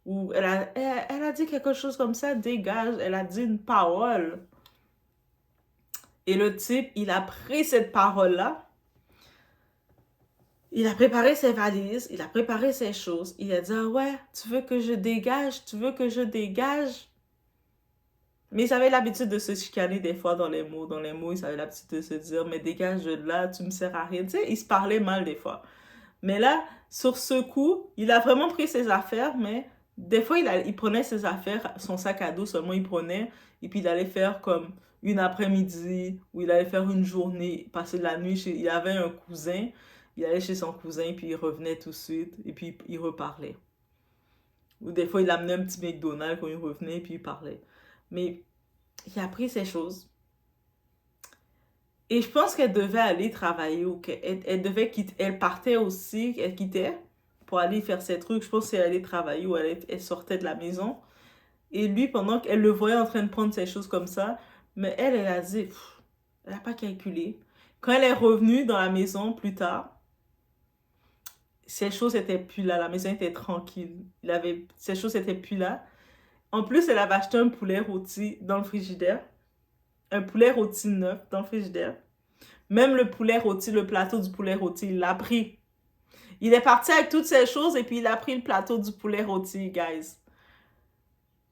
Ou elle a dit quelque chose comme ça, dégage. Elle a dit une parole. Et le type, il a pris cette parole-là. Il a préparé ses valises, il a préparé ses choses. Il a dit, ah ouais, tu veux que je dégage? Tu veux que je dégage? Mais ils avaient l'habitude de se chicaner des fois dans les mots. Dans les mots, ils avaient l'habitude de se dire, mais dégage de là, tu me sers à rien. Tu sais, ils se parlaient mal des fois. Mais là, sur ce coup, il a vraiment pris ses affaires, mais des fois, il prenait ses affaires, son sac à dos seulement, il prenait, et puis il allait faire comme une après-midi, ou il allait faire une journée, passer la nuit chez... Il avait un cousin, il allait chez son cousin, puis il revenait tout de suite, et puis il reparlait. Ou des fois, il amenait un petit McDonald's quand il revenait, puis il parlait. Mais il a pris ces choses. Et je pense qu'elle devait aller travailler ou qu'elle devait quitter. Elle partait aussi, elle quittait pour aller faire ses trucs. Je pense qu'elle allait travailler ou elle sortait de la maison. Et lui, pendant qu'elle le voyait en train de prendre ses choses comme ça, mais elle a dit, elle n'a pas calculé. Quand elle est revenue dans la maison plus tard, ses choses n'étaient plus là. La maison était tranquille. Ses choses n'étaient plus là. En plus, elle avait acheté un poulet rôti dans le frigidaire. Un poulet rôti neuf dans le frigidaire. Même le poulet rôti, le plateau du poulet rôti, il l'a pris. Il est parti avec toutes ces choses et puis il a pris le plateau du poulet rôti, guys.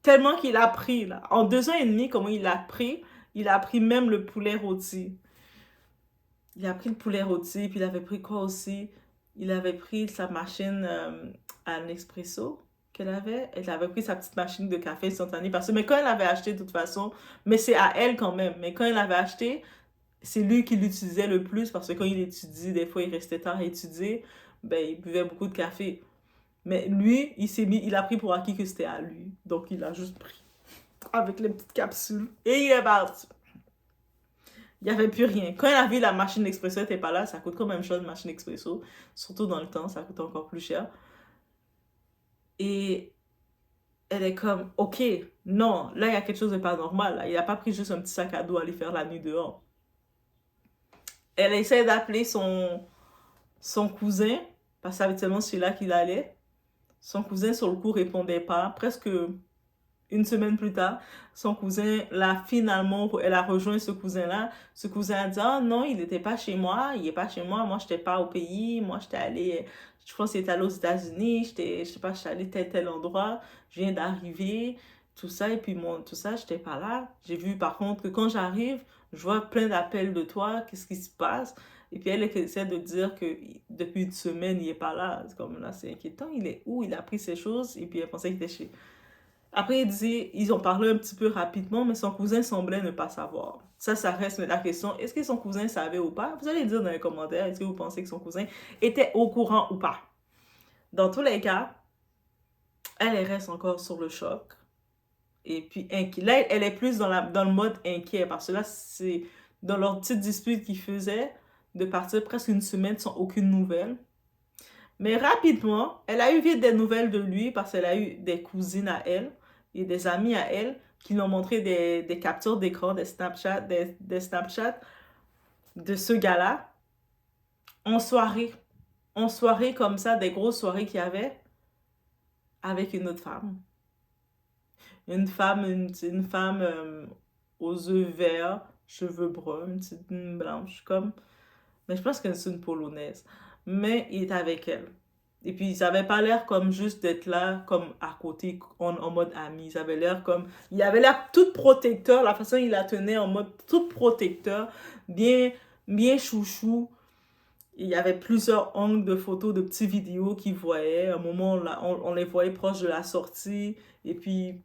Tellement qu'il a pris, là. En 2 ans et demi, comment il a pris même le poulet rôti. Il a pris le poulet rôti, puis il avait pris quoi aussi? Il avait pris sa machine à Nespresso qu'elle avait. Elle avait pris sa petite machine de café instantané. Mais quand elle avait acheté, de toute façon, mais c'est à elle quand même. Mais quand elle avait acheté, c'est lui qui l'utilisait le plus parce que quand il étudie, des fois il restait tard à étudier, ben il buvait beaucoup de café. Mais lui, il a pris pour acquis que c'était à lui. Donc il a juste pris avec les petites capsules et il est parti. Il n'y avait plus rien. Quand il a vu la machine expresso n'était pas là, ça coûte quand même cher une machine expresso. Surtout dans le temps, ça coûte encore plus cher. Et elle est comme, ok, non, là il y a quelque chose de pas normal. Là. Il n'a pas pris juste un petit sac à dos à aller faire la nuit dehors. Elle essaie d'appeler son cousin, parce que habituellement c'est là qu'il allait. Son cousin sur le coup répondait pas. Presque une semaine plus tard, son cousin l'a finalement, elle a rejoint ce cousin-là. Ce cousin a dit, ah non, il n'était pas chez moi, il n'est pas chez moi, moi je n'étais pas au pays, moi j'étais allé, je pense qu'il était allé aux États-Unis, je sais pas, je suis allé tel endroit, je viens d'arriver, tout ça, et puis tout ça, j'étais pas là. J'ai vu par contre que quand j'arrive, je vois plein d'appels de toi, qu'est-ce qui se passe? Et puis elle essaie de dire que depuis une semaine, il n'est pas là. C'est comme là, c'est inquiétant. Il est où? Il a pris ses choses et puis elle pensait qu'il était chez. Après, il dit, ils ont parlé un petit peu rapidement, mais son cousin semblait ne pas savoir. Ça reste la question. Est-ce que son cousin savait ou pas? Vous allez dire dans les commentaires, est-ce que vous pensez que son cousin était au courant ou pas? Dans tous les cas, elle reste encore sur le choc. Et puis, là, elle est plus dans le mode inquiet, parce que là, c'est dans leur petite dispute qu'ils faisaient, de partir presque une semaine sans aucune nouvelle. Mais rapidement, elle a eu vite des nouvelles de lui parce qu'elle a eu des cousines à elle et des amis à elle qui lui ont montré des captures d'écran, des Snapchat de ce gars-là en soirée. En soirée comme ça, des grosses soirées qu'il y avait avec une autre femme. Une femme aux yeux verts, cheveux bruns, une petite blanche comme. Mais je pense que c'est une polonaise. Mais il est avec elle. Et puis, ils n'avaient pas l'air comme juste d'être là, comme à côté, en mode ami. Ils avaient l'air comme. Il avait l'air tout protecteur. La façon dont il la tenait en mode tout protecteur. Bien, bien chouchou. Il y avait plusieurs angles de photos, de petites vidéos qu'ils voyaient. À un moment, on les voyait proches de la sortie. Et puis,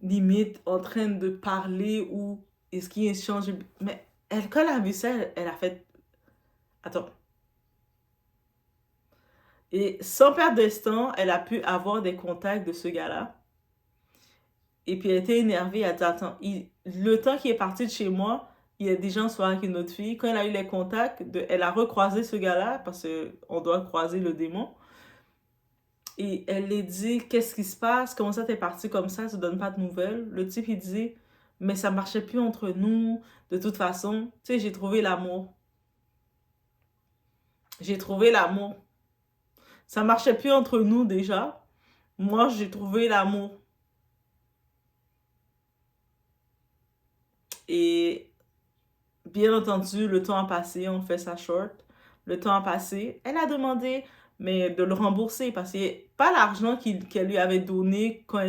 limite, en train de parler ou est-ce qu'il échange. Mais elle, quand elle a vu ça, elle a fait. Attends. Et sans perdre de temps, elle a pu avoir des contacts de ce gars-là. Et puis elle était énervée, elle a dit, attends, le temps qu'il est parti de chez moi, il y a déjà en soirée avec une autre fille. Quand elle a eu les contacts, elle a recroisé ce gars-là, parce qu'on doit croiser le démon. Et elle lui dit, qu'est-ce qui se passe? Comment ça t'es parti comme ça? Tu donnes pas de nouvelles? Le type, il dit, mais ça marchait plus entre nous. De toute façon, tu sais, j'ai trouvé l'amour. J'ai trouvé l'amour. Ça marchait plus entre nous déjà. Moi, j'ai trouvé l'amour. Et bien entendu, le temps a passé, on fait sa short. Le temps a passé. Elle a demandé, mais de le rembourser parce que pas l'argent qu'elle lui avait donné quand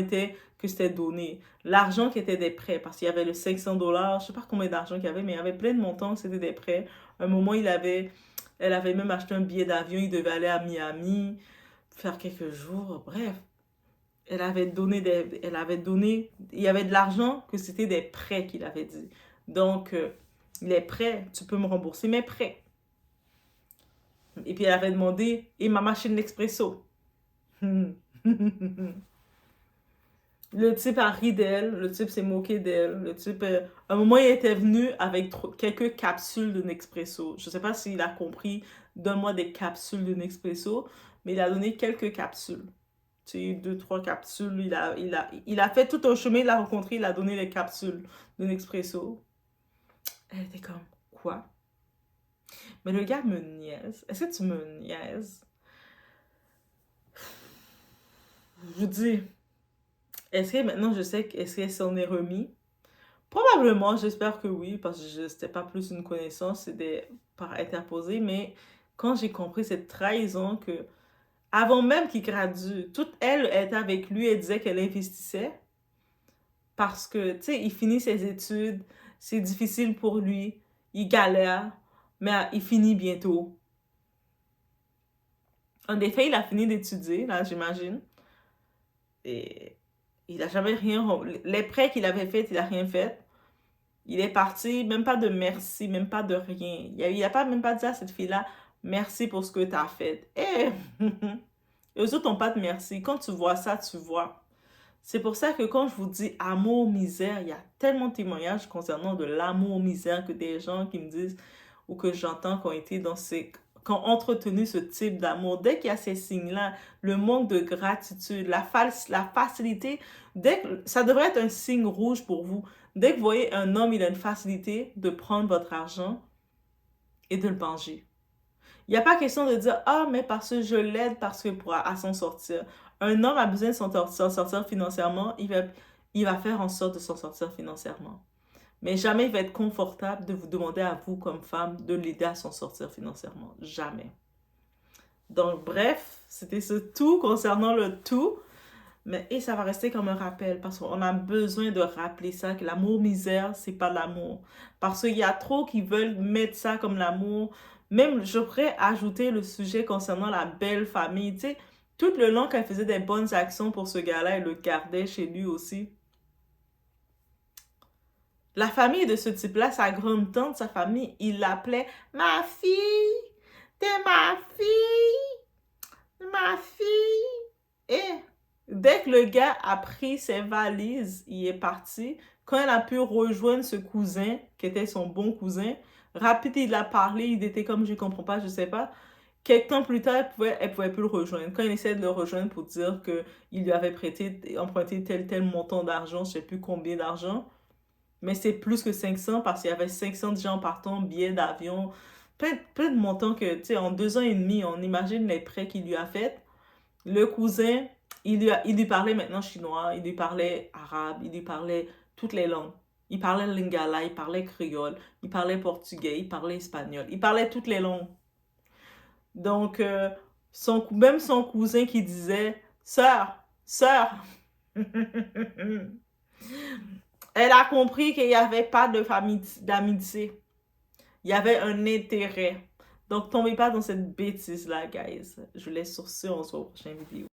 que c'était donné. L'argent qui était des prêts parce qu'il y avait le 500 $, je sais pas combien d'argent qu'il y avait, mais il y avait plein de montants, c'était des prêts. À un moment, elle avait même acheté un billet d'avion, il devait aller à Miami, faire quelques jours, bref. Il y avait de l'argent que c'était des prêts qu'il avait dit. Donc, les prêts, tu peux me rembourser mes prêts. Et puis elle avait demandé, et ma machine d'expresso. Le type a ri d'elle, le type s'est moqué d'elle, le type, à un moment, il était venu avec quelques capsules de Nespresso. Je sais pas s'il a compris, donne-moi des capsules de Nespresso, mais il a donné quelques capsules. Tu sais, 2, 3 capsules, il a fait tout un chemin, il l'a rencontré, il a donné les capsules de Nespresso. Elle était comme, quoi? Mais le gars me niaise. Est-ce que tu me niaises? Je vous dis, est-ce que maintenant je sais est-ce qu'elle s'en est remis? Probablement, j'espère que oui, parce que c'était pas plus une connaissance, c'était par interposé, mais quand j'ai compris cette trahison que, avant même qu'il gradue, toute elle était avec lui, elle disait qu'elle investissait, parce que, tu sais, il finit ses études, c'est difficile pour lui, il galère, mais il finit bientôt. En effet, il a fini d'étudier, là, j'imagine, et il a jamais rien... Les prêts qu'il avait faits, il a rien fait. Il est parti, même pas de merci, même pas de rien. Il a pas même pas dit à cette fille-là, merci pour ce que tu as fait. Eh, eux autres n'ont pas de merci. Quand tu vois ça, tu vois. C'est pour ça que quand je vous dis amour, misère, il y a tellement de témoignages concernant de l'amour, misère que des gens qui me disent ou que j'entends qui ont été qui ont entretenu ce type d'amour. Dès qu'il y a ces signes-là, le manque de gratitude, la facilité, ça devrait être un signe rouge pour vous. Dès que vous voyez un homme, il a une facilité de prendre votre argent et de le manger. Il n'y a pas question de dire, ah, mais parce que je l'aide, parce que pour à s'en sortir. Un homme a besoin de s'en sortir financièrement, il va faire en sorte de s'en sortir financièrement. Mais jamais il va être confortable de vous demander à vous, comme femme, de l'aider à s'en sortir financièrement. Jamais. Donc, bref, c'était ce tout concernant le tout. Et ça va rester comme un rappel parce qu'on a besoin de rappeler ça, que l'amour misère, c'est pas l'amour. Parce qu'il y a trop qui veulent mettre ça comme l'amour. Même, je pourrais ajouter le sujet concernant la belle famille. Tu sais, tout le long qu'elle faisait des bonnes actions pour ce gars-là, elle le gardait chez lui aussi. La famille de ce type-là, sa grande tante, sa famille, il l'appelait ma fille, t'es ma fille, ma fille. Et dès que le gars a pris ses valises, il est parti. Quand elle a pu rejoindre ce cousin, qui était son bon cousin, rapide, il a parlé, il était comme je comprends pas, je sais pas. Quelques temps plus tard, elle pouvait plus le rejoindre. Quand il essayait de le rejoindre pour dire qu'il lui avait emprunté tel montant d'argent, je sais plus combien d'argent, mais c'est plus que 500 parce qu'il y avait 500 déjà en partant, billets d'avion, plein de montants que, tu sais, en 2 ans et demi, on imagine les prêts qu'il lui a fait. Le cousin, il lui parlait maintenant chinois, il lui parlait arabe, il lui parlait toutes les langues. Il parlait lingala, il parlait créole, il parlait portugais, il parlait espagnol, il parlait toutes les langues. Donc, même son cousin qui disait, sœur, sœur, elle a compris qu'il n'y avait pas d'amitié. Il y avait un intérêt. Donc, tombez pas dans cette bêtise-là, guys. Je vous laisse sur ce, on se voit au prochain vidéo.